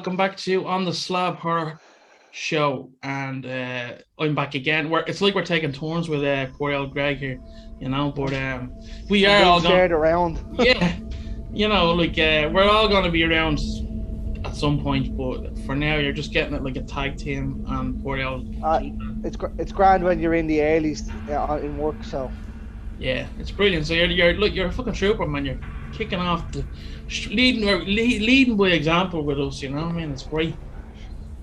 welcome back to On The Slab Horror Show. And I'm back again. It's like we're taking turns with poor old Greg here, but we are all shared around. Yeah, we're all going to be around at some point, but for now you're just getting it like a tag team and poor old it's grand when you're in the earlies in work, so yeah, it's brilliant. So you're a fucking trooper, man. You're kicking off leading by example with us, you know what I mean? It's great.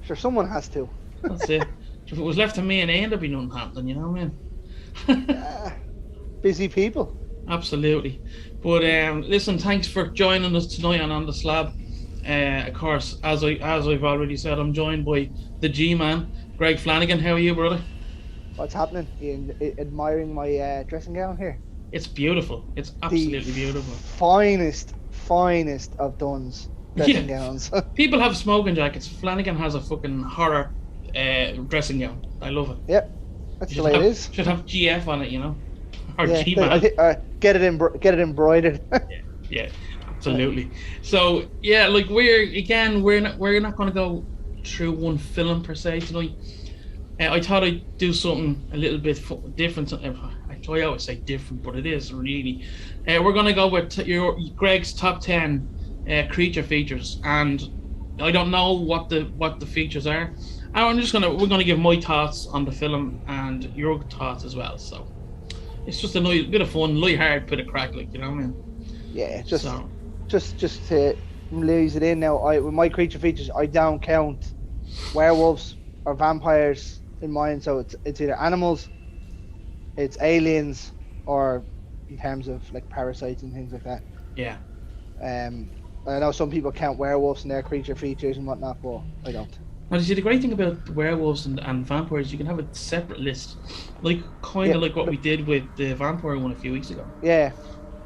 Sure, someone has to. That's it. If it was left to me and Ian, there'd be nothing happening, you know what I mean? Busy people. Absolutely. But listen, thanks for joining us tonight on The Slab. Of course, as I've already said, I'm joined by the G-Man, Greg Flanagan. How are you, brother? What's happening? You admiring my dressing gown here? It's beautiful. It's absolutely beautiful. Finest of Dunn's dressing gowns. People have smoking jackets. Flanagan has a fucking horror dressing gown. I love it. Yep, that's the way it is. Should have GF on it, you know, or yeah, G-Man. Get it embroidered. yeah, absolutely. So yeah, like we're not going to go through one film per se tonight. I thought I'd do something a little bit different. I always say different, but it is really. We're going to go with Greg's top 10 creature features, and I don't know what the features are. We're gonna give my thoughts on the film and your thoughts as well. So it's just a nice bit of fun, light-hearted bit of crack, like, you know what I mean? Yeah, just to lose it in now. With my creature features, I don't count werewolves or vampires in mine. So it's either animals, it's aliens, or in terms of like parasites and things like that. Yeah. I know some people count werewolves in their creature features and whatnot, but I don't. Now, you see, the great thing about werewolves and vampires, you can have a separate list, like like what we did with the vampire one a few weeks ago. Yeah,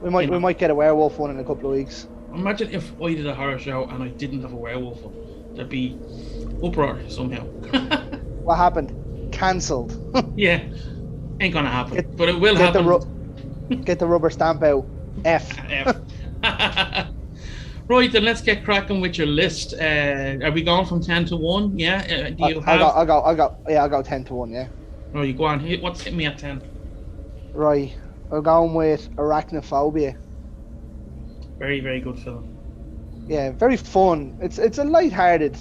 we might get a werewolf one in a couple of weeks. Imagine if I did a horror show and I didn't have a werewolf one. There'd be uproar somehow. What happened? Cancelled. Yeah, ain't gonna happen, but it will happen. Get the rubber stamp out. F. Right, then let's get cracking with your list. Are we going from 10 to 1? Yeah. Do you have? I go 10 to 1. Yeah. Oh, you go on. What's hitting me at 10? Right, we're going with Arachnophobia. Very, very good film. Yeah, very fun. It's a light-hearted,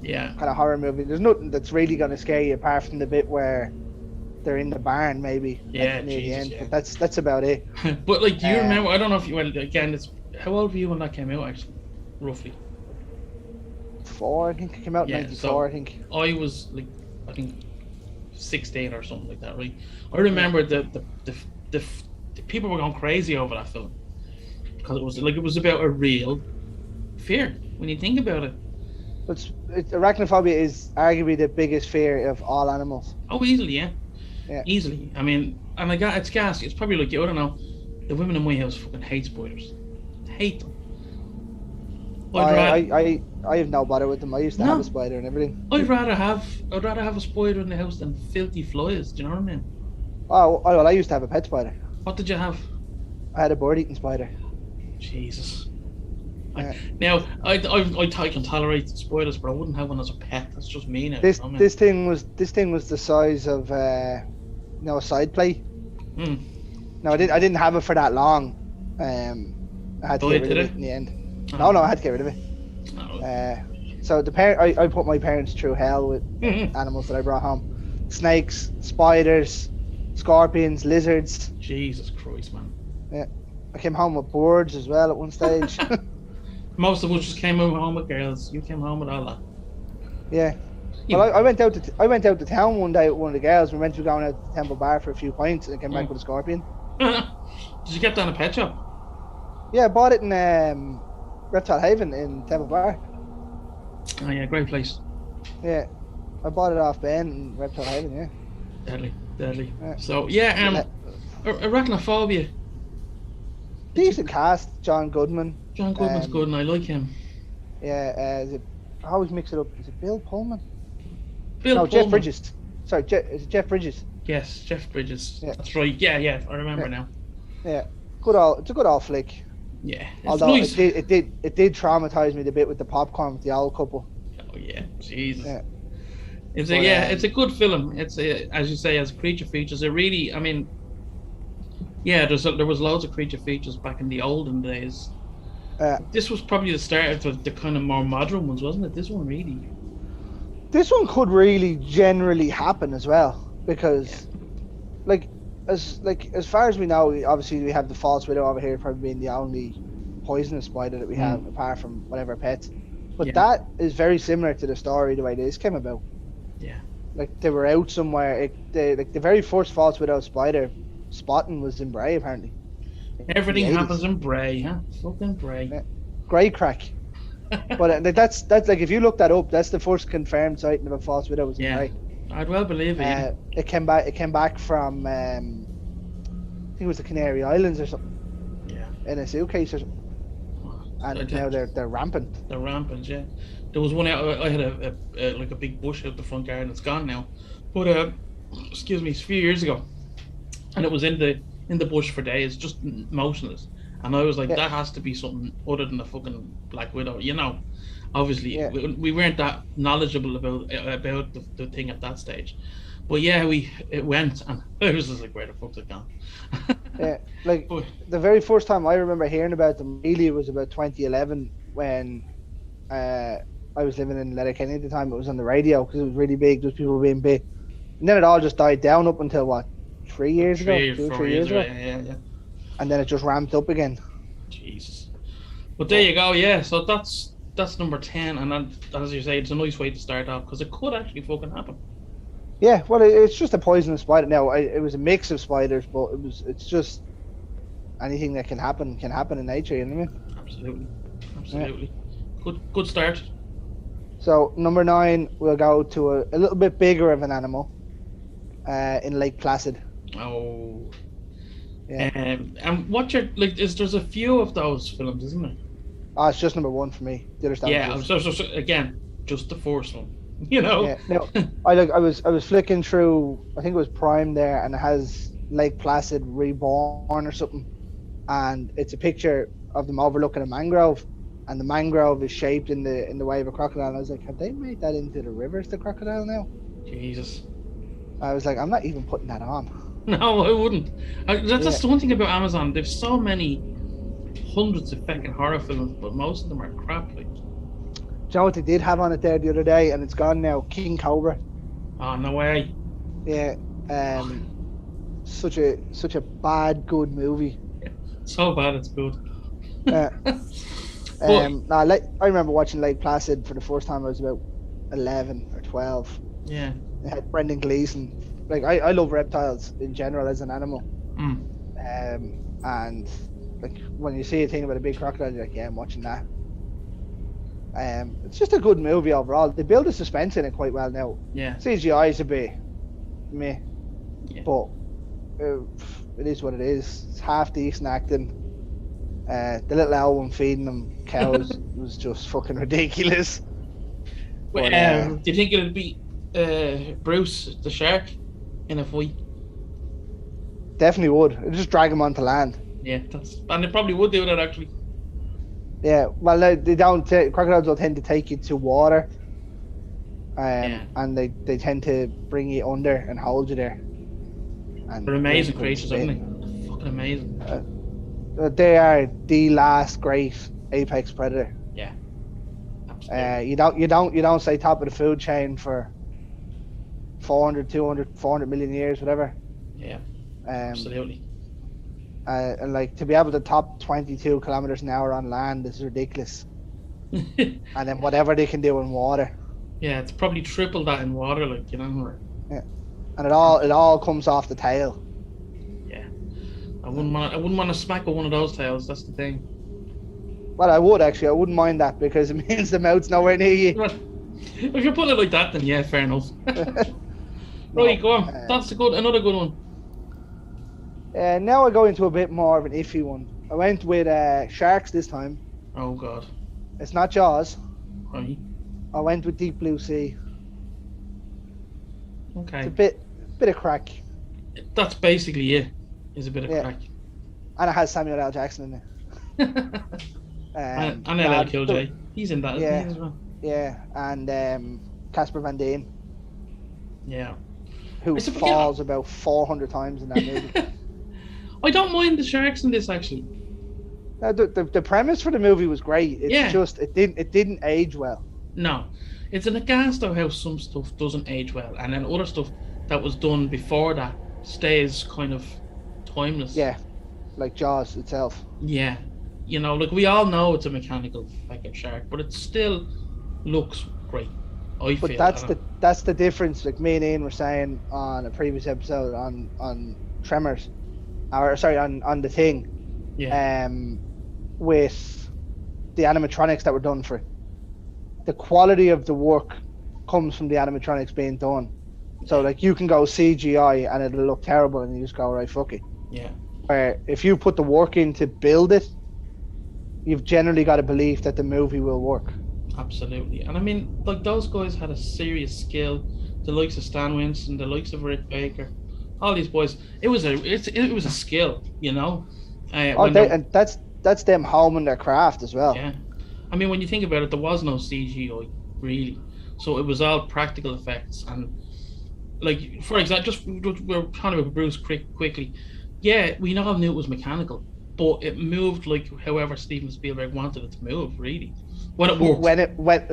kind of horror movie. There's nothing that's really gonna scare you apart from the bit where they're in the barn, maybe. Yeah, near the end. Yeah. But that's about it. But like, do you remember? I don't know if you again. How old were you when that came out? Actually, roughly. 4, I think it came out in 94. So I think. I was like, I think 16 or something like that, right? I remember the people were going crazy over that film because it was about a real fear when you think about it. Arachnophobia is arguably the biggest fear of all animals. Oh, easily, yeah. Easily. I mean, and it's gas. It's probably like, I don't know, the women in my house fucking hate spiders. Hate them. I have no bother with them. I used to have a spider and everything. I'd rather have a spider in the house than filthy flies. Do you know what I mean? Oh, well, I used to have a pet spider. What did you have? I had a bird-eating spider. Jesus. Yeah. Now I can tolerate spiders, but I wouldn't have one as a pet. That's just me now. This thing was the size of a side plate. No, I didn't have it for that long. I had to get rid of it in the end. No, I had to get rid of it. Oh. So I put my parents through hell with animals that I brought home: snakes, spiders, scorpions, lizards. Jesus Christ, man. Yeah, I came home with birds as well at one stage. Most of us just came home with girls. You came home with all that. Yeah. Well, I went out to town one day with one of the girls. We went to going out to Temple Bar for a few pints and I came back with a scorpion. Did you get that in a pet shop? Yeah, I bought it in Reptile Haven in Temple Bar. Oh yeah, great place. Yeah, I bought it off Ben in Reptile Haven. Yeah. Deadly. Yeah. So Arachnophobia. Decent cast. John Goodman. John Goodman's good, and I like him. Yeah. I always mix it up. Is it Bill Pullman? Pullman. Jeff Bridges. Sorry, is it Jeff Bridges? Yes, Jeff Bridges. Yeah. That's right. Yeah. I remember now. Yeah. It's a good old flick. Yeah. Although nice. it did traumatize me a bit with the popcorn with the old couple. Oh yeah, Jesus. Yeah. It's a good film. It's as you say, as creature features. It really, I mean, yeah, there was loads of creature features back in the olden days. Uh, This was probably the start of the kind of more modern ones, wasn't it? This one really. this one could really generally happen as well Yeah. because like as far as we know, obviously we have the false widow over here probably being the only poisonous spider that we have Mm, apart from whatever pets. But yeah. that is very similar to the story the way this came about. Yeah. Like they were out somewhere. Like the very first false widow spider spotting was in Bray apparently in the Everything happens 80s. in Bray, huh? Fucking Bray. Yeah. Great crack. But that's like if you look that up, that's the first confirmed sighting of a false widow was in Yeah. Bray. I'd well believe it, yeah. It came back. It came back from I think it was the Canary Islands or something Yeah. in a suitcase or something. I And now they're rampant. They're rampant, yeah. There was one out. I had like a big bush out the front garden. It's gone now, but excuse me, it's a few years ago, and it was in the bush for days, just motionless. And I was like, Yeah, that has to be something other than a fucking black widow, you know. Obviously, yeah, we weren't that knowledgeable about the thing at that stage, but yeah, it went, and I was just like, where the fuck's it gone? yeah. Like But the very first time I remember hearing about them really was about 2011 when uh, I was living in Letterkenny at the time. It was on the radio because it was really big. Those people were being big, and then it all just died down up until what 3 years ago, 2 or 3 years ago, yeah. and then it just ramped up again. Jesus. But there you go, yeah. So that's number 10, and then, as you say, it's a nice way to start off because it could actually fucking happen. Yeah, well, it's just a poisonous spider. Now, it was a mix of spiders, but it's just anything that can happen in nature. You know what I mean? Absolutely, Yeah. absolutely. Good start. So number 9, we'll go to a little bit bigger of an animal, in Lake Placid. Oh, Yeah. and what you're like is there's a few of those films, isn't there? Oh, it's just number 1 for me. The other stuff Yeah. is just, So again, just the first one, you know. yeah. No, I was flicking through. I think it was Prime there, and it has Lake Placid reborn or something, and it's a picture of them overlooking a mangrove, and the mangrove is shaped in the way of a crocodile. And I was like, have they made that into the rivers, the crocodile now? Jesus. I was like, I'm not even putting that on. No, I wouldn't. That's Yeah. the one thing about Amazon. They've so many hundreds of fucking horror films, but most of them are crap. Like, Do you know what they did have on it there the other day, and it's gone now? King Cobra. oh no way. Yeah. Such a bad good movie. So bad it's good. Uh, But nah, like I remember watching Lake Placid for the first time. I was about 11 or 12. yeah. It had Brendan Gleeson. Like I love reptiles in general as an animal. Mm. And like when you see a thing about a big crocodile, you're like, yeah, I'm watching that. It's just a good movie overall. They build the suspense in it quite well now. Yeah. CGI is a bit meh, Yeah. but it is what it is. It's half decent acting. The little owl one feeding them cows was just fucking ridiculous. But, Do you think it'd be Bruce the shark in a fight? definitely would. It'd just drag him onto land. Yeah, and they probably would do that actually. Yeah, well, they don't. Crocodiles don't tend to take you to water, Yeah. and they tend to bring you under and hold you there. And They're amazing then creatures, spin. aren't they? Fucking amazing. They are the last great apex predator. Yeah. Absolutely. You don't say top of the food chain for 400, 200, 400 million years, whatever. Yeah. Um, Absolutely. and like to be able to top 22 kilometers an hour on land is ridiculous. And then whatever they can do in water, Yeah, it's probably triple that in water, like, you know. and it all comes off the tail. Yeah. I wouldn't want to smack with one of those tails. That's the thing. Well, I would actually. I wouldn't mind that because it means the mouth's nowhere near you. Well, if you put it like that, then yeah, fair enough. Right, go on. That's another good one. Now I go into a bit more of an iffy one. I went with sharks this time. Oh God. It's not Jaws. Right. I went with Deep Blue Sea. Okay. It's a bit of crack, That's basically it. Is a bit of Yeah. crack. and it has Samuel L. Jackson in it. And nah, LL Cool J. He's in that, isn't yeah. he, as well? Yeah, and Casper Van Dien, Yeah. who I suppose, yeah. falls about 400 times in that movie. I don't mind the sharks in this actually. The premise for the movie was great. It's Yeah. just it didn't age well. No. It's an aghast of how some stuff doesn't age well, and then other stuff that was done before that stays kind of timeless. Yeah, like Jaws itself. Yeah. Like we all know it's a mechanical fucking shark, but it still looks great. I But feel. that's the difference. Like me and Ian were saying on a previous episode on Tremors, or sorry, on the Thing, Yeah. with the animatronics that were done for it. The quality of the work comes from the animatronics being done. So like you can go CGI and it'll look terrible, and you just go right, fuck it. Yeah. Where if you put the work in to build it, you've generally got a belief that the movie will work. Absolutely. And I mean, like those guys had a serious skill. The likes of Stan Winston, the likes of Rick Baker, all these boys. It was a skill, And that's them homing their craft as well. Yeah. I mean, when you think about it, there was no CGI really, so it was all practical effects. And like, for example, just we're talking about Bruce quickly. Yeah, we all knew it was mechanical, but it moved like however Steven Spielberg wanted it to move. Really, when it worked. When it worked.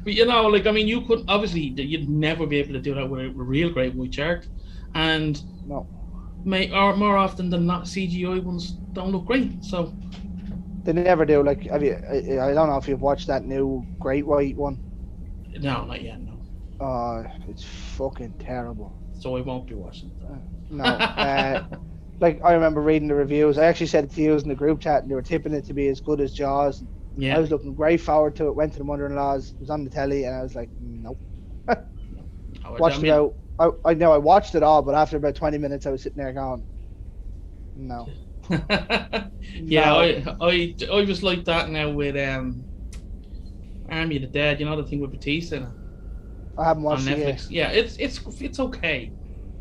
But like I mean, you couldn't obviously you'd never be able to do that with a real great white shark, and no, or more often than not, CGI ones don't look great. So they never do. Like, I don't know if you've watched that new Great White one. No, not yet. No. It's fucking terrible. So I won't be watching that. No. Like I remember reading the reviews. I actually said it to you in the group chat, and they were tipping it to be as good as Jaws. Yeah. I was looking great forward to it. Went to the mother-in-law's. It was on the telly, and I was like, nope. Watched it out. I know I watched it all, but after about 20 minutes, I was sitting there going, no. Yeah, no. I was like that now with Army of the Dead. You know the thing with Batista in it? I haven't watched on it Netflix. yet. Yeah, it's okay.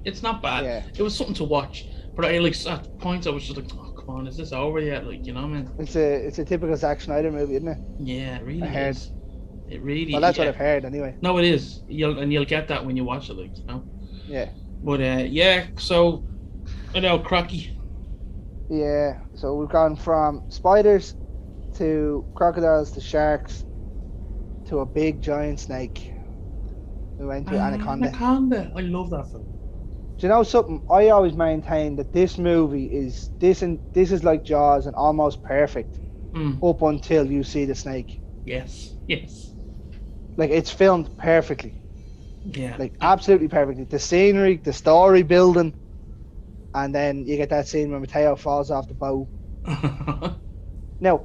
It's not bad. Yeah. It was something to watch, but I like at points I was just like, oh come on, is this over yet? Like, man. It's a typical Zack Snyder movie, isn't it? Yeah, it really I is. It really. Well, that's what I've heard anyway. No, it is. You'll get that when you watch it, like, Yeah. But yeah, so Crocky. Yeah, so we've gone from spiders to crocodiles to sharks to a big giant snake. We went to Anaconda. Anaconda. I love that film. Do you know something? I always maintain that this movie is this is like Jaws and almost perfect up until you see the snake. Yes. Like it's filmed perfectly. Yeah. Like absolutely perfectly. The scenery, the story building, and then you get that scene where Mateo falls off the boat. Now,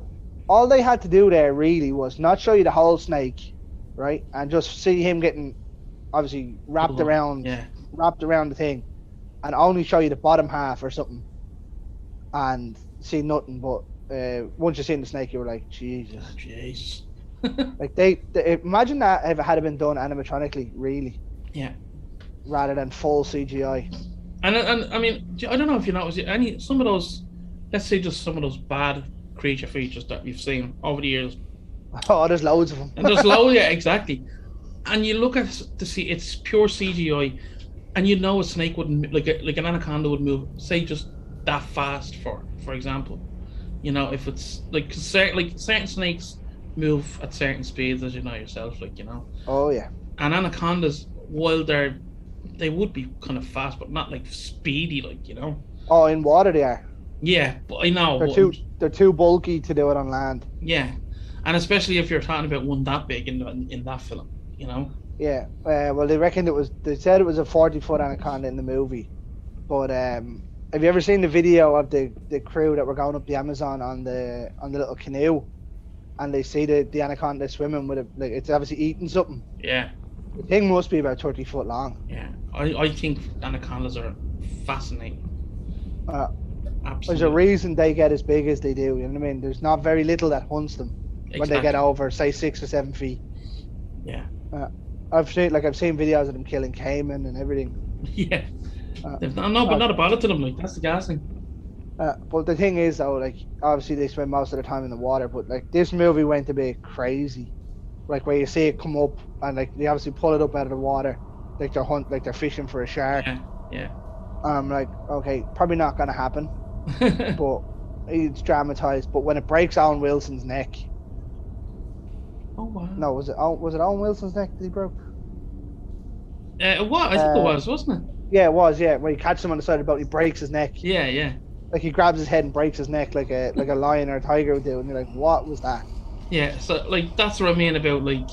all they had to do there really was not show you the whole snake, right? And just see him getting obviously wrapped around the thing, and only show you the bottom half or something, and see nothing. But once you seen the snake, you were like, Jesus. Like they imagine that if it had been done animatronically, really. Yeah. Rather than full CGI. And I mean, I don't know if you noticed some of those, let's say just some of those bad creature features that we've seen over the years. Oh, there's loads of them. And there's loads, yeah, exactly. And you look at to see it's pure CGI, and you know a snake wouldn't like an anaconda would move, say just that fast for example. If it's like certain snakes move at certain speeds, as you know yourself, Oh yeah. And anacondas, while they would be kind of fast, but not like speedy, Oh, in water they are. Yeah, but I know they're too bulky to do it on land. Yeah, and especially if you're talking about one that big in that film, Yeah. Well, they said it was a 40-foot anaconda in the movie, but have you ever seen the video of the crew that were going up the Amazon on the little canoe? And they see the anaconda swimming with it, like it's obviously eating something. Yeah. The thing must be about 30 foot long. Yeah. I think anacondas are fascinating. Absolutely. There's a reason they get as big as they do, you know what I mean? There's not very little that hunts them when they get over, say, 6 or 7 feet. Yeah. I've seen videos of them killing caiman and everything. Yeah. But not a bother to them, like that's the gas thing. But the thing is, though, like obviously they spend most of their time in the water, but like this movie went a bit crazy like where you see it come up and like they obviously pull it up out of the water, like they're fishing for a shark. Yeah, yeah. I'm like, okay, probably not gonna happen, but it's dramatized. But when it breaks Owen Wilson's neck, Oh wow. no, was it Owen Wilson's neck that he broke? What? I think it was, wasn't it? Yeah, it was. Yeah, when he catches him on the side of the boat, he breaks his neck. Yeah, yeah. Like he grabs his head and breaks his neck like a lion or a tiger would do, and you're like, what was that? Yeah, so like that's what I mean about like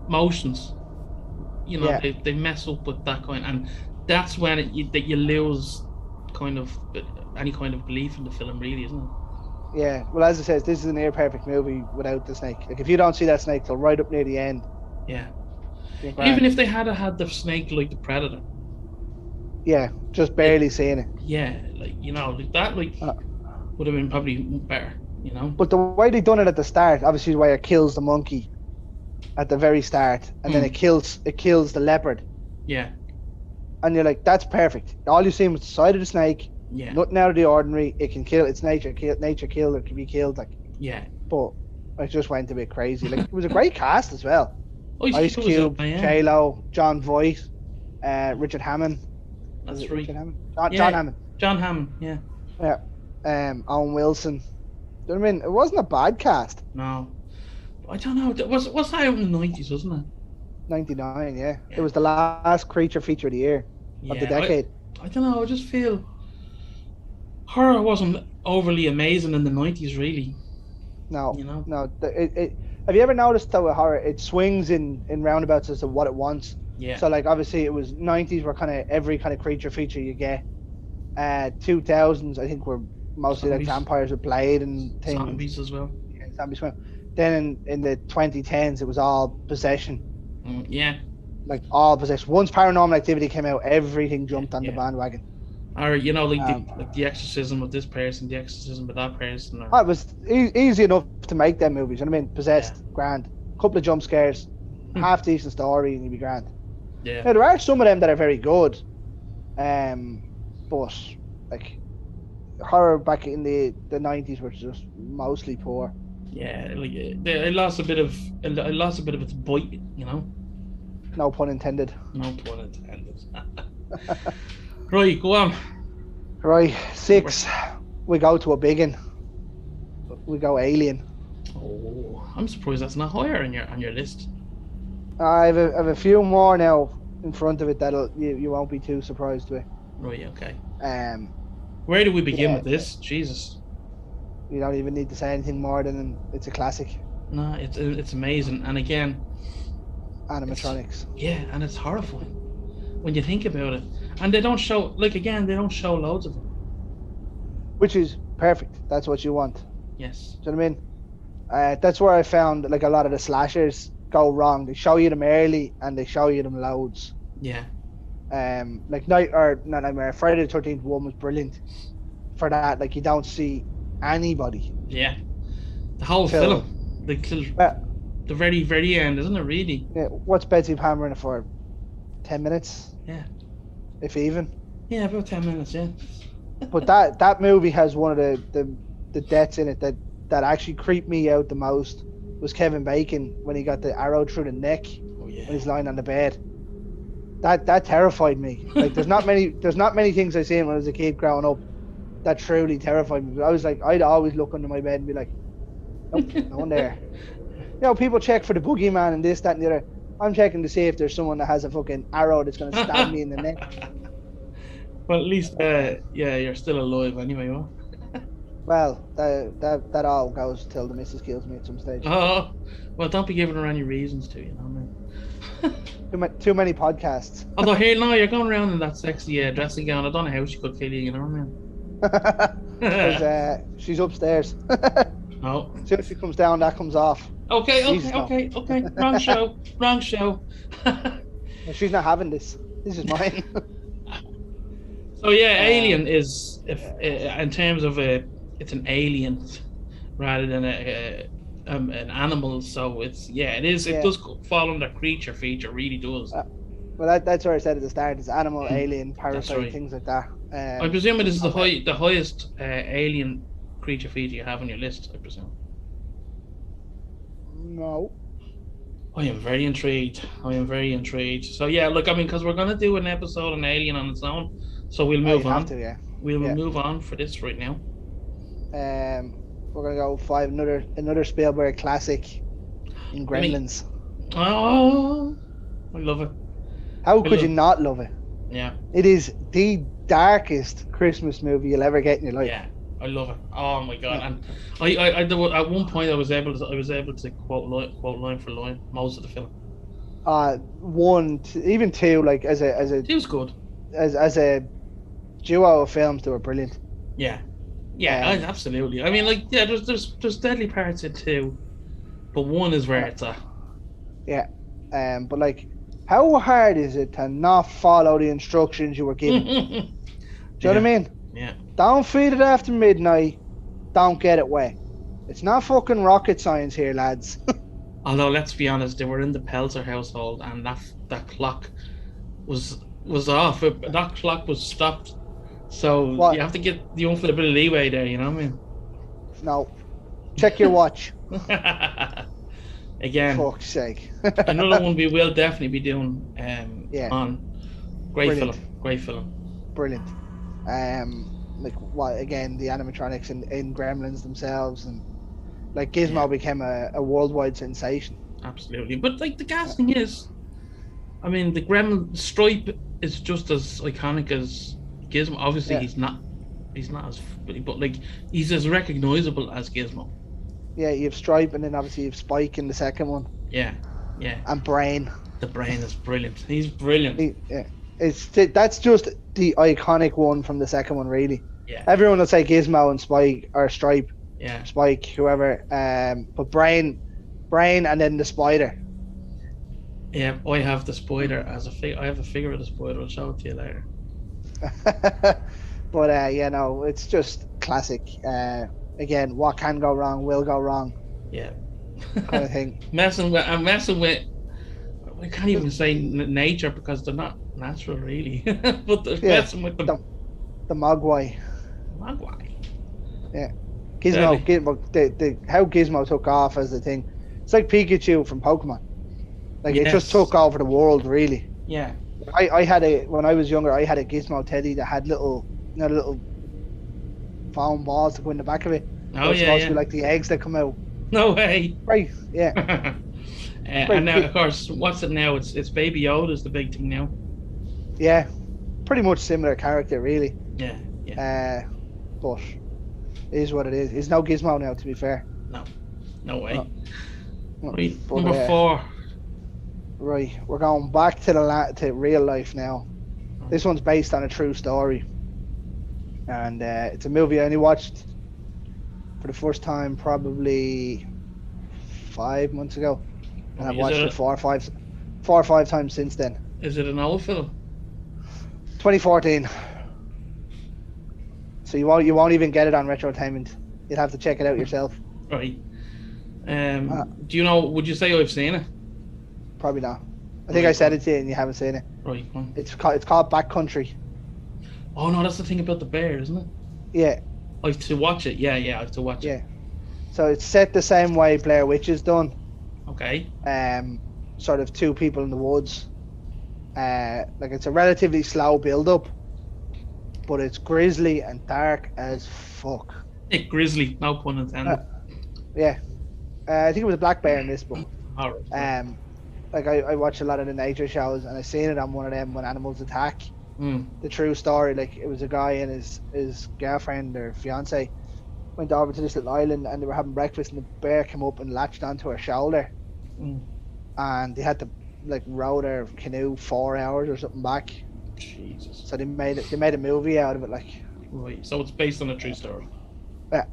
motions. You know, Yeah. they mess up with that kind, and that's when that you lose kind of any kind of belief in the film, really, isn't it? Yeah. Well, as it says, this is a near perfect movie without the snake. Like if you don't see that snake till right up near the end. Yeah. you're Even grand. if they had the snake like the Predator. Yeah, just barely seeing it. Yeah, like you know, like that, like would have been probably better. You know. But the way they done it at the start, obviously, the way it kills the monkey at the very start, and then it kills the leopard, Yeah. and you're like, that's perfect. All you see was the side of the snake. Yeah. Nothing out of the ordinary. It can kill. It's nature. Nature killed. It can be killed. Like. Yeah. But it just went a bit crazy. Like it was a great cast as well. Oh, Ice Cube, J-Lo, John Voight, Richard Hammond. That's right. Richard Hammond? John Hammond. John Hammond. Yeah. Yeah. Owen Wilson. Do you know what I mean? It wasn't a bad cast. No. I don't know. Was that out in the 90s, wasn't it? 99, yeah. It was the last creature feature of the year of the decade. I don't know. I just feel horror wasn't overly amazing in the 90s, really. No, you know? No. Have you ever noticed though with horror, it swings in roundabouts as to what it wants? Yeah. So like obviously it was 90s were kind of every kind of creature feature you get. 2000s I think were mostly Zombies. like vampires with blade and things. Zombies as well. Yeah, zombies. Then in the 2010s it was all possession. Yeah. Like all possession. Once Paranormal Activity came out, everything jumped on the bandwagon. Or you know, like the exorcism of this person, the exorcism of that person. It was easy enough to make them movies. You know what I mean? Possessed, grand. Couple of jump scares, half decent story, and you'd be grand. Yeah. Now there are some of them that are very good, but like horror back in the 90s was just mostly poor. Yeah, like it lost a bit of its bite, you know. No pun intended. No pun intended. Right, go on. Right, 6. We go to a big one. We go Alien. Oh, I'm surprised that's not higher on your list. I have a few more now in front of it that you won't be too surprised with. Right, okay. Where do we begin with this? Jesus. You don't even need to say anything more than it's a classic. No, it's amazing, and again, animatronics. And it's horrifying when you think about it. And they don't show loads of them. Which is perfect. That's what you want. Yes. Do you know what I mean? That's where I found like a lot of the slashers go wrong. They show you them early and they show you them loads. Yeah. Like Nightmare, Friday the 13th one was brilliant. For that, like you don't see anybody. Yeah. The whole film. The very, very end, isn't it, really? Yeah. What's Betsy Palmer in it for? 10 minutes? Yeah. If even. Yeah, about 10 minutes, yeah. But that movie has one of the deaths in it that actually creeped me out the most was Kevin Bacon when he got the arrow through the neck when he's lying on the bed. That terrified me. Like there's not many things I seen when I was a kid growing up that truly terrified me. But I was like, I'd always look under my bed and be like, nope, no one there. You know, people check for the boogeyman and this, that, and the other. I'm checking to see if there's someone that has a fucking arrow that's going to stab me in the neck. Well, at least, you're still alive anyway, huh? Well, that all goes till the missus kills me at some stage. Oh, well, don't be giving her any reasons to, you know what I mean? Too many podcasts. Although, here, no, you're going around in that sexy dressing gown. I don't know how she could kill you, you know what I mean? Because she's upstairs. Oh. As soon as she comes down, that comes off. Okay. Wrong show. She's not having this. This is mine. So yeah, Alien is, in terms of it's an alien rather than an animal. So it does fall under creature feature, really does. Well, that's what I said at the start. It's animal, alien, parasite, things like that. I presume this is the highest alien creature feature you have on your list, I presume. No. I am very intrigued. I am very intrigued. So yeah, look, I mean, because we're gonna do an episode on Alien on its own, so we'll Oh, move you'd have on. to, yeah. We'll Yeah. move on for this right now. We're gonna go five. Another Spielberg classic in I mean, Gremlins. oh, I love it. How I could you love, not love it? yeah, It is the darkest Christmas movie you'll ever get in your life. yeah, I love it. Oh my god! Yeah. And at one point I was able to quote line for line most of the film. One, even two, like It was good. as a duo of films, they were brilliant. Yeah, yeah, absolutely. I mean, like, yeah, there's deadly parts in two, but one is where it's at. Yeah. But like, how hard is it to not follow the instructions you were given? Do you know what I mean? Yeah. Don't feed it after midnight. Don't get it wet. It's not fucking rocket science here, lads. Although, let's be honest, they were in the Pelzer household, and that clock was off. That clock was stopped. So What? you have to get the young for a bit of leeway there. You know what I mean? No. Check your watch. Again, Fuck's sake. another one we will definitely be doing. Yeah. On great Brilliant. film, great film. Brilliant. Like what again? The animatronics in Gremlins themselves, and like Gizmo became a worldwide sensation. Absolutely, but like the gas thing is, I mean, the Gremlin Stripe is just as iconic as Gizmo. Obviously, Yeah. he's not as, but like he's as recognizable as Gizmo. Yeah, you have Stripe, and then obviously you have Spike in the second one, Yeah, yeah. and Brain. The Brain is brilliant. He's brilliant. Yeah, that's just the iconic one from the second one, really. Yeah, Everyone will say Gizmo and Spike or Stripe, yeah. Spike, whoever. But Brain, and then the Spider. Yeah, I have the Spider as a figure. I have a figure of the Spider. I'll show it to you later. But yeah, no, it's just classic. Again, what can go wrong will go wrong, Yeah. kind of thing. I'm messing with. I can't even say nature because they're not natural, really. But they're Yeah, messing with them. The Mogwai. Mogwai. Yeah, Gizmo. How Gizmo took off as a thing. It's like Pikachu from Pokemon. Like it just Yes. took over the world, really. Yeah. I had when I was younger, I had a Gizmo teddy that had little foam balls that go in the back of it. Oh, It's yeah, supposed yeah. to be like the eggs that come out. No way. Right, yeah. And now, of course, what's it now? It's Baby Yoda's the big thing now. Yeah. Pretty much similar character, really. Yeah, yeah. But it is what it is. It's no Gizmo now, to be fair. No way. No. Right, But, number 4. Right, we're going back to real life now. This one's based on a true story, and it's a movie I only watched for the first time probably 5 months ago, and I've watched it 4 or 5 times since then. Is it an old film? 2014. So you won't even get it on Retrotainment. You'll have to check it out yourself. Right. Do you know? Would you say I've seen it? Probably not. I think I said it to you and you haven't seen it. Right. It's called Backcountry. Oh no, that's the thing about the bear, isn't it? Yeah. I have to watch it. Yeah, I have to watch it. Yeah. So it's set the same way Blair Witch is done. Okay. Sort of two people in the woods. Like it's a relatively slow build up, but it's grisly and dark as fuck. Grizzly, no pun intended. Yeah. I think it was a black bear in this book. All right. Like I watch a lot of the nature shows, and I seen it on one of them when animals attack. The true story, like it was a guy and his girlfriend or fiance went over to this little island, and they were having breakfast, and the bear came up and latched onto her shoulder, and they had to like row their canoe 4 hours or something back. Jesus. So they made a movie out of it, like. Right. So it's based on a true story. Yeah.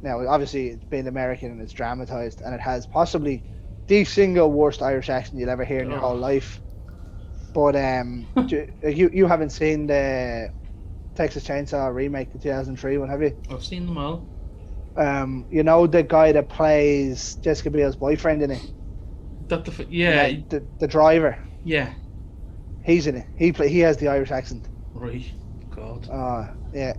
Now, obviously, it's being American and it's dramatized, and it has possibly the single worst Irish accent you'll ever hear in your whole life. But you haven't seen the Texas Chainsaw remake, the 2003 one, have you? I've seen them all. You know the guy that plays Jessica Biel's boyfriend in it? The driver. Yeah. He's in it. He has the Irish accent. Right. God. Yeah.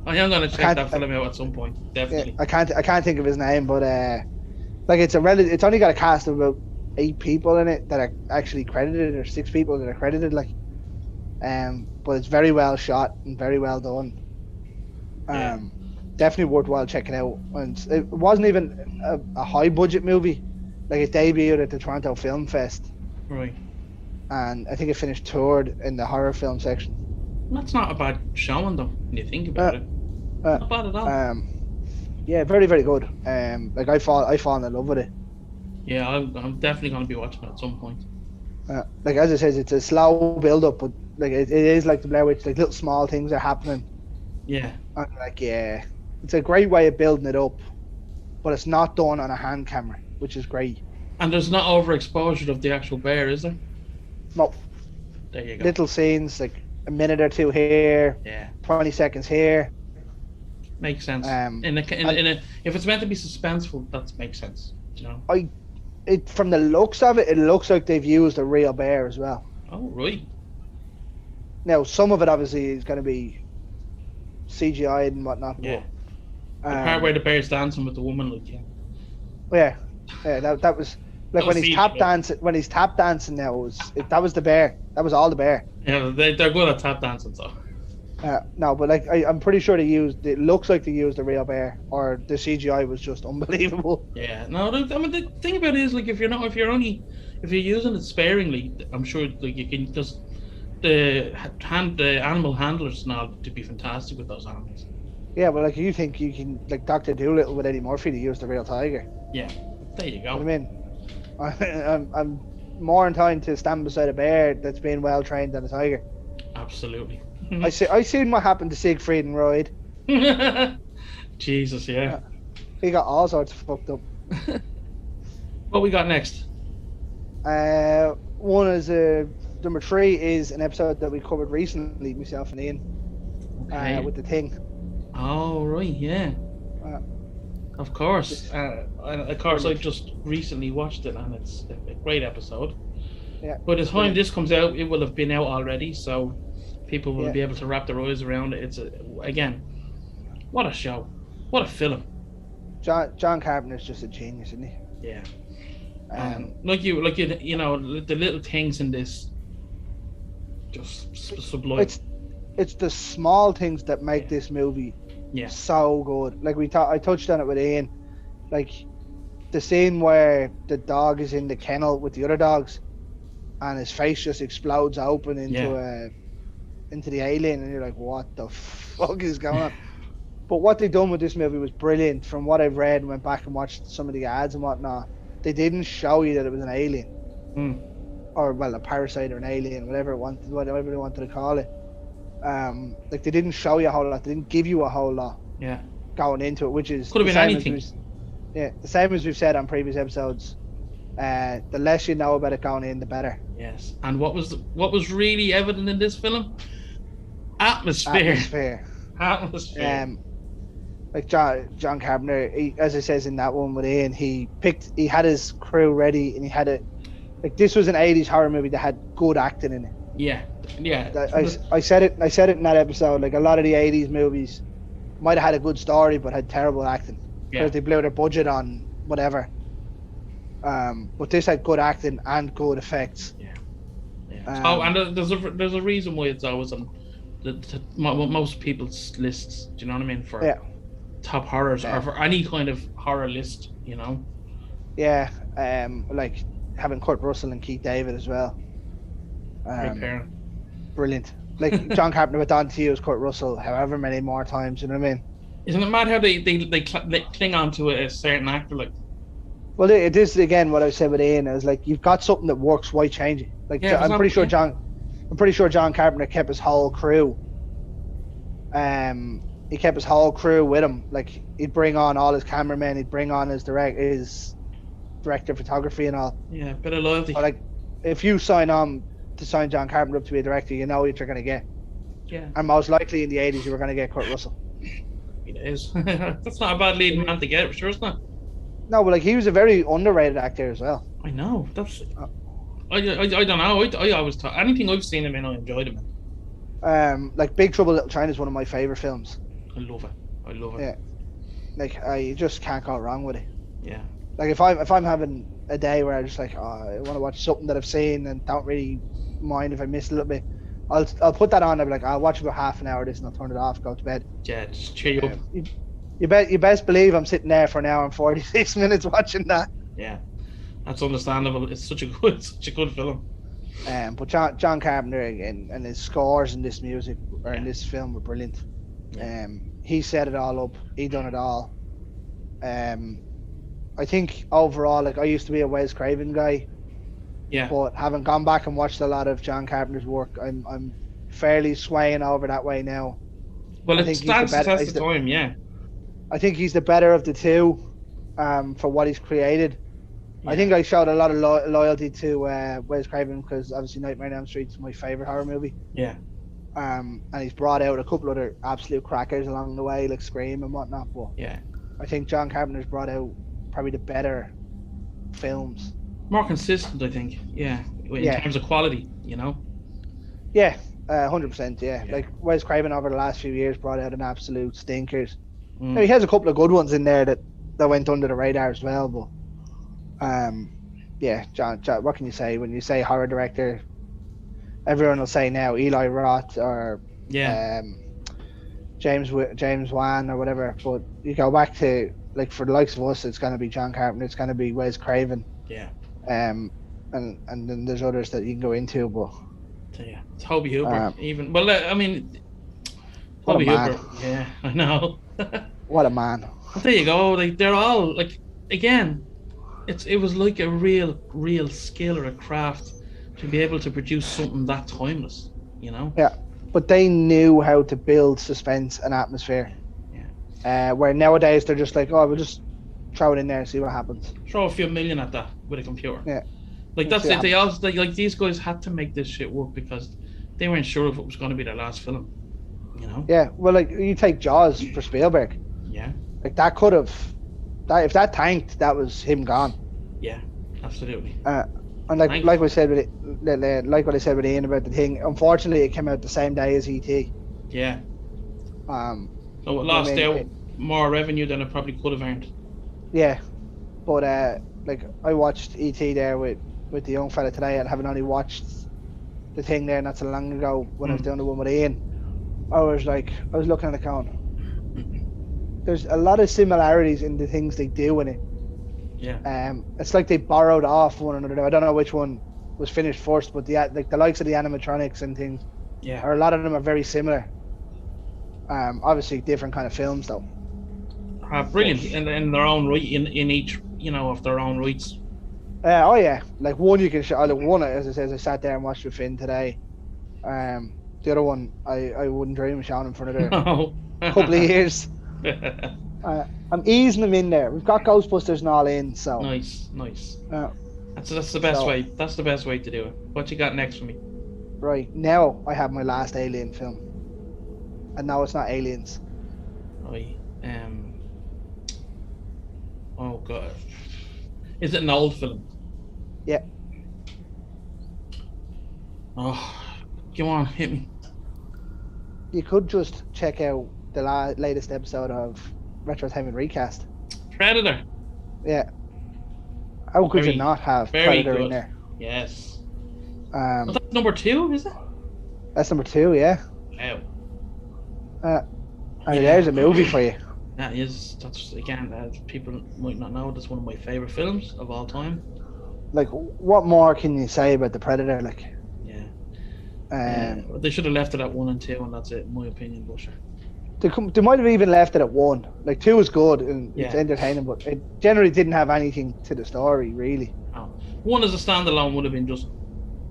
I am gonna I check can't. that film out at some point. Yeah, Definitely. I can't think of his name, but like it's only got a cast of about 8 people in it that are actually credited, or 6 people that are credited. Like, but it's very well shot and very well done. Yeah. Definitely worthwhile checking out. And it wasn't even a high budget movie. Like, it debuted at the Toronto Film Fest, Right. and I think it finished third in the horror film section. That's not a bad showing though, when you think Uh, about it. uh, Not bad at all. yeah, very very good. Like I fall in love with it. Yeah, I'm definitely gonna be watching it at some point. Like, as it says, it's a slow build up, but like it is like the Blair Witch. Like, little small things are happening, Yeah. and like, yeah, it's a great way of building it up, but it's not done on a hand camera, which is great. And there's not overexposure of the actual bear, is there? No, There you go. little scenes, like a minute or two here, Yeah. 20 seconds here. Makes sense. Um, If it's meant to be suspenseful, that makes sense. You know. It from the looks of it, it looks like they've used a real bear as well. Oh right. Now, some of it obviously is going to be CGI and whatnot. Yeah. But, The part where the bear's dancing with the woman, like yeah, that was like That when was he's CGI. tap dancing. When he's tap dancing, now that was the bear. That was all the bear. yeah, they're good at tap dancing, so. No, but like I'm pretty sure they used. It looks like they used a real bear, or the CGI was just unbelievable. Yeah, no. I mean, the thing about it is, like, if you're using it sparingly, I'm sure like you can just the animal handlers and all to be fantastic with those animals. Yeah, but like, you think you can, like Dr. Dolittle with Eddie Murphy, to use the real tiger? Yeah, there you I go. mean, I'm more inclined to stand beside a bear that's been well trained than a tiger. Absolutely. I seen what happened to Siegfried and Roy. Jesus, yeah. He got all sorts of fucked up. What we got next? One is number 3 is an episode that we covered recently, myself and Ian, Okay. with The Thing. Oh right, yeah. Uh, Of course. I just recently watched it, and it's a great episode. Yeah. By the time this comes out, it will have been out already, so people will be able to wrap their eyes around it. Again, what a show, what a film. John Carpenter's just a genius, isn't he? Yeah. Like you know, the little things in this, just sublime. It's the small things that make this movie so good. Like, I touched on it with Ian, like the scene where the dog is in the kennel with the other dogs, and his face just explodes open into the alien, and you're like, what the fuck is going on? But what they done with this movie was brilliant. From what I've read and went back and watched some of the ads and whatnot, they didn't show you that it was an alien, or a parasite or an alien, whatever they wanted to call it. Like, they didn't show you a whole lot. They didn't give you a whole lot. Yeah. Going into it, which is could have been anything. The same as we've said on previous episodes. The less you know about it going in, the better. Yes. And what was really evident in this film? Atmosphere. Like John Carpenter, as it says in that one with Ian, he had his crew ready, and he had it. Like, this was an 80s horror movie that had good acting in it. Yeah. I said it in that episode. Like, a lot of the 80s movies might have had a good story but had terrible acting because they blew their budget on whatever. But this had good acting and good effects. And there's a reason why it's always on most people's lists. Do you know what I mean? For top horrors or for any kind of horror list, you know. Yeah. Like having Kurt Russell and Keith David as well. Great pairing. Brilliant. Like, John Carpenter went on to use Kurt Russell however many more times. You know what I mean? Isn't it mad how they cling on to a certain actor? Like, well, it is again what I said with Ian. I was like, you've got something that works. Why change it? Like, I'm pretty sure John Carpenter kept his whole crew. He kept his whole crew with him. Like, he'd bring on all his cameramen. He'd bring on his director of photography and all. Yeah, a bit of loyalty. But, like, if you sign John Carpenter up to be a director, you know what you're going to get. Yeah. And most likely in the 80s, you were going to get Kurt Russell. It is. That's not a bad leading man to get, sure, isn't it? No, but like, he was a very underrated actor as well. I know. That's. I don't know. I always thought anything I've seen him in, I enjoyed him in. Like, Big Trouble in Little China is one of my favorite films. I love it. I love it. Yeah, like you just can't go wrong with it. Yeah. Like if I'm having a day where I just like, oh, I want to watch something that I've seen and don't really mind if I miss a little bit, I'll put that on. I'll be like, I'll watch about half an hour of this and I'll turn it off, go to bed. Yeah, just cheer you up. You best believe I'm sitting there for an hour and 46 minutes watching that. Yeah, that's understandable. It's such a good film. But John Carpenter again, and his scores in this music or in Yeah. this film were brilliant. Yeah. He set it all up. He done it all. I think overall, like I used to be a Wes Craven guy, Yeah. but having gone back and watched a lot of John Carpenter's work, I'm fairly swaying over that way now. Well, I it think he's stands the the better- test of time. Yeah. I think he's the better of the two, for what he's created. I Yeah. think I showed a lot of loyalty to Wes Craven because obviously Nightmare on Elm Street is my favorite horror movie. Yeah. And he's brought out a couple other absolute crackers along the way, like Scream and whatnot. But Yeah. I think John Carpenter's brought out probably the better films. More consistent, I think. Yeah. In Yeah. terms of quality, you know. Yeah, 100%. Yeah. Yeah. Like Wes Craven over the last few years brought out an absolute stinkers. Mm. Now, he has a couple of good ones in there that went under the radar as well. But yeah, John, what can you say when you say horror director? Everyone will say now Eli Roth or Yeah. James Wan or whatever. But you go back to like for the likes of us, it's gonna be John Carpenter. It's gonna be Wes Craven. Yeah. And then there's others that you can go into, but So, yeah. It's Hobie Hooper. Even well, I mean, what a Hobie man. Hooper. Yeah, I know. What a man. Well, there you go. Like they're all like again, it was like a real skill or a craft to be able to produce something that timeless. You know. Yeah, but they knew how to build suspense and atmosphere. Yeah. Where nowadays they're just like, oh, we'll just throw it in there and see what happens. Throw a few million at that with a computer. Yeah. Like Let's that's see it. what They also like these guys had to make this shit work because they weren't sure if it was going to be their last film. You know. Yeah, well, like you take Jaws for Spielberg, Yeah. like that could have, if that tanked, that was him gone. Yeah. Absolutely. And like Thank like what I said with it, like what I said with Ian about the thing. Unfortunately, it came out the same day as ET. Yeah. Um, So it lost I mean, out more revenue than it probably could have earned. yeah, but like I watched ET there with the young fella today, and having only watched the thing there not so long ago when I was doing the one with Ian, I was looking at it going, there's a lot of similarities in the things they do in it. Yeah. It's like they borrowed off one another. I don't know which one was finished first, but the likes of the animatronics and things, Yeah. or a lot of them are very similar. Obviously different kind of films though. Brilliant in their own right, in each, of their own rights. Oh yeah, like one you can show. Like one, as I said, I sat there and watched with Finn today. The other one, I wouldn't dream of showing him for another No. couple of years. I'm easing them in there. We've got Ghostbusters and all in, so Nice. uh, That's the best So- way. That's the best way to do it. What you got next for me? right now I have my last Alien film, and no, it's not Aliens. Oh god. Is it an old film? Yeah, Oh, come on, hit me. you could just check out the latest episode of Retrotainment Recast. Predator. Yeah, how could Very- you not have very Predator in good. there? Yes. Well, Um, that's number 2, is it? that's number 2. Yeah, Wow. I mean, there's a movie for you. That's again, people might not know, that's one of my favorite films of all time. Like, what more can you say about the Predator? Like, Yeah. They should have left it at 1 and 2, and that's it, in my opinion, Busher. they might have even left it at 1. Like 2 is good and it's Yeah. entertaining, but it generally didn't have anything to the story, really. Oh. 1 as a standalone would have been just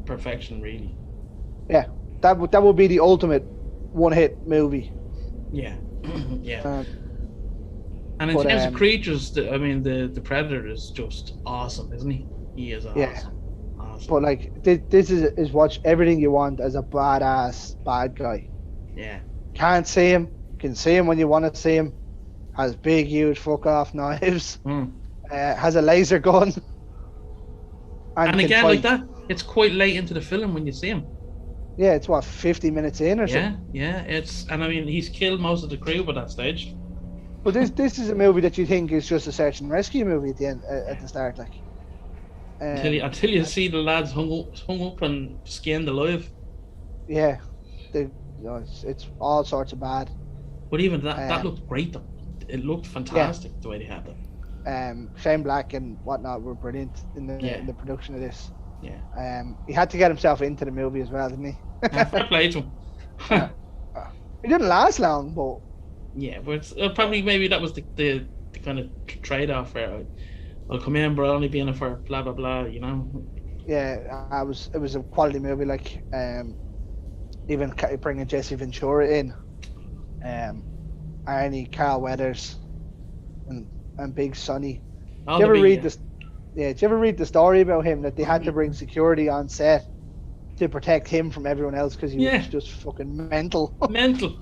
perfection, really. Yeah, that would be the ultimate one-hit movie. Yeah. Yeah. Um, And in but, terms of creatures, the Predator is just awesome, isn't he? He is awesome. Yeah. Awesome. but like this is watch everything you want as a badass bad guy. Yeah. Can't see him, can see him when you want to see him. Has big, huge fuck-off knives. Mm. Has a laser gun. And can again, fight. like that, it's quite late into the film when you see him. Yeah, it's what, 50 minutes in or Yeah, something. yeah. And I mean, he's killed most of the crew by that stage. But this is a movie that you think is just a search and rescue movie at the end, at Yeah. the start, like. Until you Um, until you see the lads hung up and skinned alive. yeah, it's all sorts of bad. But even that Um, looked great though. It looked yeah, fantastic the way they had that. Shane Black and whatnot were brilliant Yeah, in the production of this. yeah. He had to get himself into the movie as well, didn't he? Fair play to uh, him. it didn't last long, but Yeah, but it's, probably maybe that was the kind of trade off where I'll come in, but I'll only be in it for blah blah blah. You know. yeah, it was a quality movie. Like even bringing Jesse Ventura in, um, Arnie, Carl Weathers, and Big Sonny. All Do you the ever big read this? Yeah, did you ever read the story about him that they had to yeah. bring security on set to protect him from everyone else because he was Yeah, just fucking mental? mental.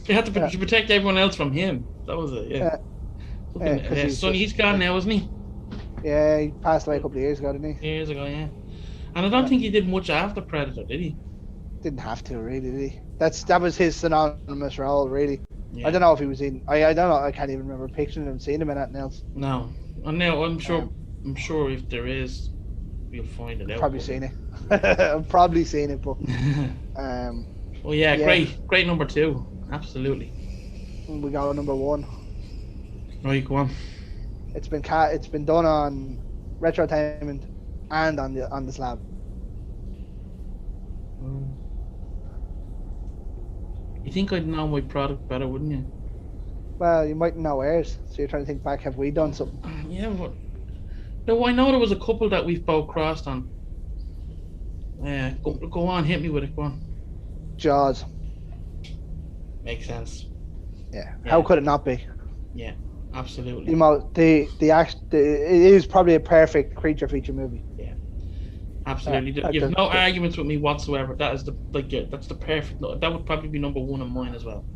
They had to Yeah, protect everyone else from him. That was it. Yeah. yeah, Fucking because he was Sonny, just he's gone like, now, isn't he? yeah, he passed away a couple of years ago, didn't he? Years ago, yeah. And I don't Yeah, think he did much after Predator, did he? didn't have to really, did he? That was his synonymous role, really. I Yeah. don't know if he was in. I don't know. I can't even remember picturing him, seeing him in anything else. No. And now I'm sure. Um, I'm sure if there is, we'll find it I've out. probably seen it. I've probably seen it, but um, Oh yeah, yeah, great number two. Absolutely. we got number one. Right, go on. It's been done on Retrotainment and on the slab. You think I'd know my product better, wouldn't you? Well, you mightn't know ours, so you're trying to think back. Have we done something? Yeah, but no, I know there was a couple that we've both crossed on. Yeah, go on, hit me with it. Go on. Jaws. Makes sense. Yeah. Yeah, How could it not be? yeah, The absolutely. it is probably a perfect creature feature movie. Yeah, absolutely. You've no arguments with me whatsoever. That is that's the perfect. That would probably be number one on mine as well.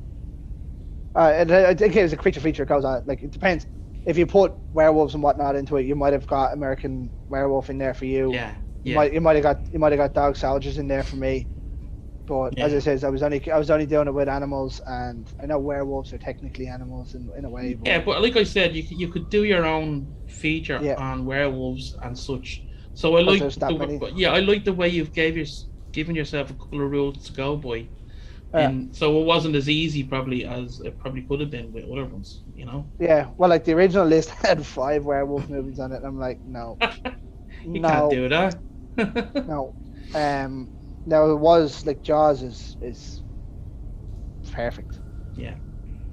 And I think as a creature feature it goes on. Like it depends. If you put werewolves and whatnot into it, you might have got American Werewolf in there for you. Yeah, You yeah, might have got Dog Soldiers in there for me. But as I yeah, said, I was only doing it with animals, and I know werewolves are technically animals in a way. But yeah. But like I said, you could do your own feature yeah, on werewolves and such. So I because like there's that many. yeah, I like the way you've given yourself a couple of rules to go by. Yeah, And so it wasn't as easy probably as it probably could have been with other ones, you know. yeah. Well, like the original list had 5 werewolf movies on it, and I'm like, no, You can't no, do that. no. Now it was like Jaws is perfect, Yeah,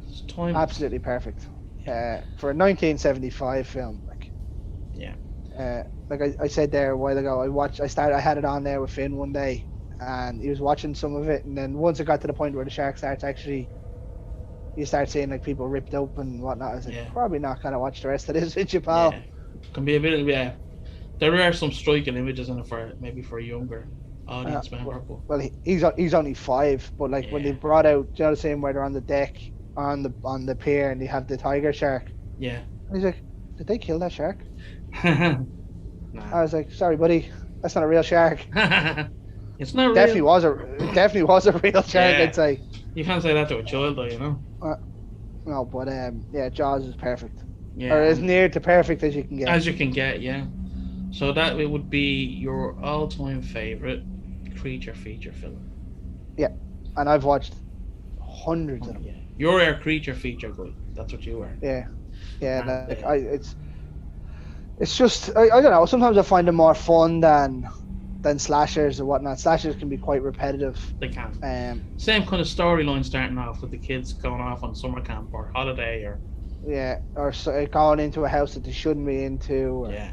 it's time. absolutely perfect. Yeah, For a 1975 film, yeah, like I said there a while ago, I had it on there with Finn one day, and he was watching some of it, and then once it got to the point where the shark starts actually, you start seeing like people ripped up and whatnot. I was like, yeah, probably not gonna watch the rest of this with you, pal. yeah. Can be a bit. Yeah, there are some striking images in it for maybe for a younger audience member, but Well, he's only 5, but like when they yeah, brought out, do you know the scene where they're on the deck on the pier and they have the tiger shark? yeah. And he's like, did they kill that shark? Nah, I was like, sorry, buddy, that's not a real shark. it's not Definitely real. was definitely was a real shark. Yeah, I'd say. you can't say that to a child, though, you know. Uh, no, but yeah, Jaws is perfect, Yeah, or as near to perfect as you can get. as you can get, yeah. So that it would be your all-time favorite creature feature film. Yeah, and I've watched hundreds of them. Yeah, you're our creature feature guy. That's what you are. Yeah, yeah. And, Like it's just I don't know. Sometimes I find them more fun than slashers or whatnot. Slashers can be quite repetitive. they can. Um, Same kind of storyline starting off with the kids going off on summer camp or holiday or yeah, or going into a house that they shouldn't be into, or yeah,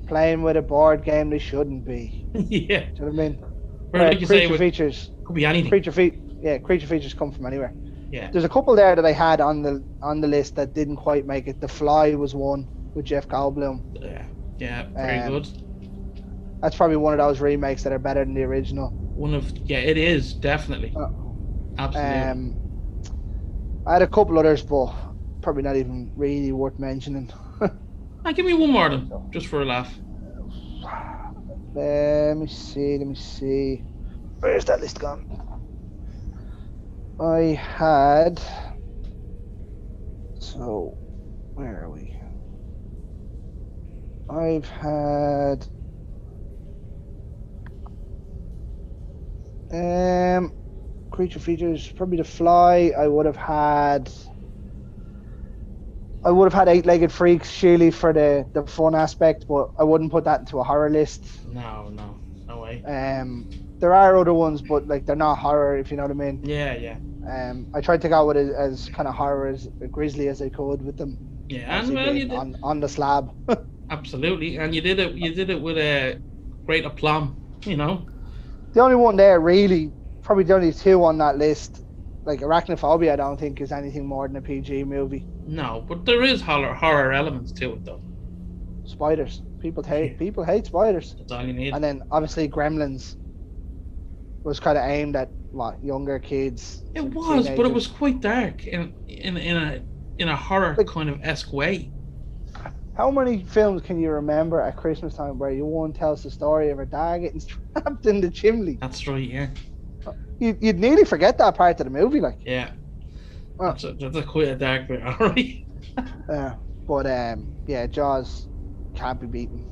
playing with a board game they shouldn't be. yeah. Do you know what I mean? Or like you say, Creature it features, could be anything. creature features come from anywhere. Yeah, There's a couple there that I had on the list that didn't quite make it. The Fly was one with Jeff Goldblum. yeah, yeah. Very good. That's probably one of those remakes that are better than the original. One of it is definitely Uh, absolutely. I had a couple others, but probably not even really worth mentioning. Give me one more then, just for a laugh. Let me see. Where's that list gone? I had. So, where are we? I've had. Creature features, probably The Fly. I would have had Eight-Legged Freaks, surely for the fun aspect, but I wouldn't put that into a horror list. No way. There are other ones, but like they're not horror, if you know what I mean. Yeah. I tried to go with it as kind of horror as grisly as I could with them. Yeah, and well, you did on the slab. absolutely, and you did it with a great aplomb. You know, the only one there really, probably the only two on that list, like Arachnophobia, I don't think is anything more than a PG movie. No, but there is horror elements to it though. Spiders. People hate spiders. That's all you need. And then obviously Gremlins was kind of aimed at younger kids. It was, but it was quite dark in a horror kind of esque way. How many films can you remember at Christmas time where one tells the story of a dad getting trapped in the chimney? That's right, yeah. You'd nearly forget that part of the movie, like. Yeah. That's quite a dark bit, alright. But yeah, Jaws can't be beaten.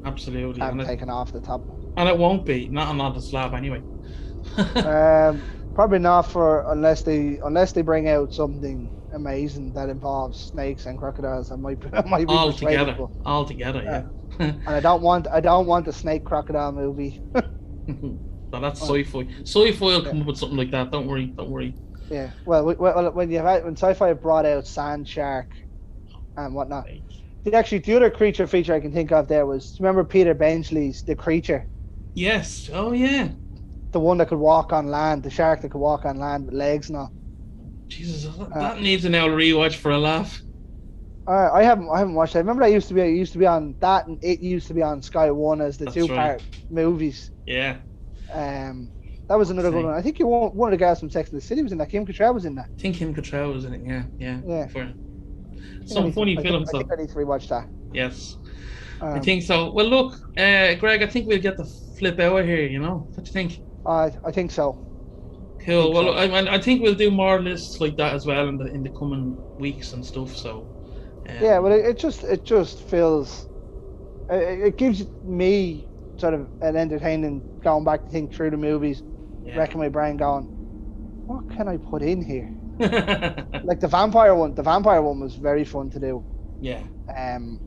Absolutely. Can't be taken off the top. And it won't be, not on the slab anyway. Probably not unless they bring out something amazing that involves snakes and crocodiles. I might be all together, yeah. And I don't want a snake crocodile movie. But that's sci-fi. Sci-fi will come up with something like that. Don't worry. Yeah. Well, when sci-fi brought out Sand Shark and whatnot. The other creature feature I can think of there was, remember Peter Bensley's The Creature? Yes. Oh yeah. The one that could walk on land, the shark that could walk on land with legs and all. Jesus, that needs an old rewatch for a laugh. I haven't watched it. I remember it used to be on that, and it used to be on Sky One as the two-part movies. Yeah. That was another good one. I think one of the guys from Sex and the City was in that. Kim Cattrall was in that. I think Kim Cattrall was in it. Yeah. Some funny films. I think I need to rewatch that. Yes. I think so. Well, look, Greg, I think we'll get the flip out of here. You know, what do you think? I think so. Cool. Well, I think we'll do more lists like that as well in the coming weeks and stuff. So. Yeah, well, it just feels. It gives me sort of an entertaining going back to think through the movies, wrecking my brain, going, what can I put in here? Like the vampire one was very fun to do. Yeah. And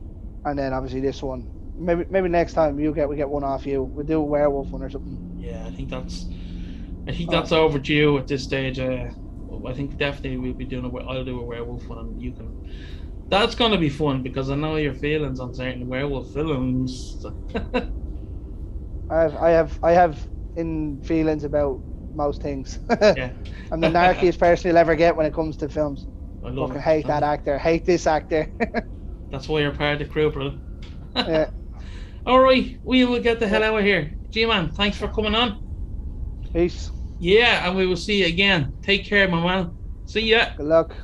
then obviously this one. Maybe next time we get one off you. We'll do a werewolf one or something. Yeah, I think that's overdue at this stage. I think definitely we'll be doing I'll do a werewolf one, and you can. That's gonna be fun because I know your feelings on certain werewolf films. I have in feelings about most things. Yeah. I'm the narkiest person you'll ever get when it comes to films. I love Fucking hate that actor. Hate this actor. That's why you're part of the crew, brother. Yeah. All right, we will get the hell out of here. G-Man, thanks for coming on. Peace. Yeah, and we will see you again. Take care, my man. See ya. Good luck.